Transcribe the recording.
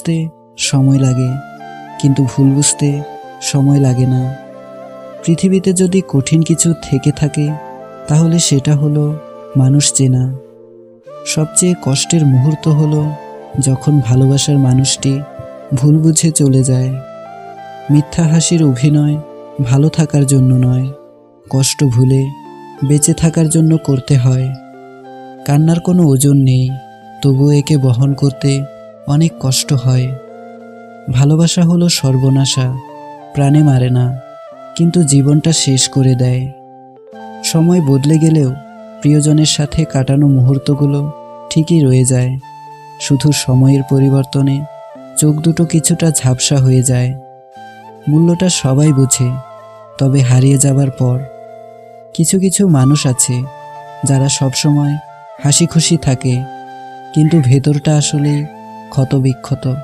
বুঝতে সময় লাগে, কিন্তু ভুল বুঝতে সময় লাগে না। পৃথিবীতে যদি কঠিন কিছু থেকে থাকে তাহলে সেটা হলো মানুষ চেনা। সবচেয়ে কষ্টের মুহূর্ত হলো যখন ভালোবাসার মানুষটি ভুল বুঝে চলে যায়। মিথ্যা হাসির অভিনয় ভালো থাকার জন্য নয়, কষ্ট ভুলে বেঁচে থাকার জন্য করতে হয়। কান্নার কোনো ওজন নেই, তবু একে বহন করতে অনেক কষ্ট হয়। ভালোবাসা হলো সর্বনাশা, প্রাণে মারে না, কিন্তু জীবনটা শেষ করে দেয়। সময় বদলে গেলেও প্রিয়জনের সাথে কাটানো মুহূর্তগুলো ঠিকই রয়ে যায়। শুধু সময়ের পরিবর্তনে চোখ দুটো কিছুটা ঝাপসা হয়ে যায়। মূল্যটা সবাই বুঝে, তবে হারিয়ে যাবার পর। কিছু কিছু মানুষ আছে যারা সবসময় হাসি খুশি থাকে, কিন্তু ভেতরটা আসলেই ক্ষতবিক্ষত।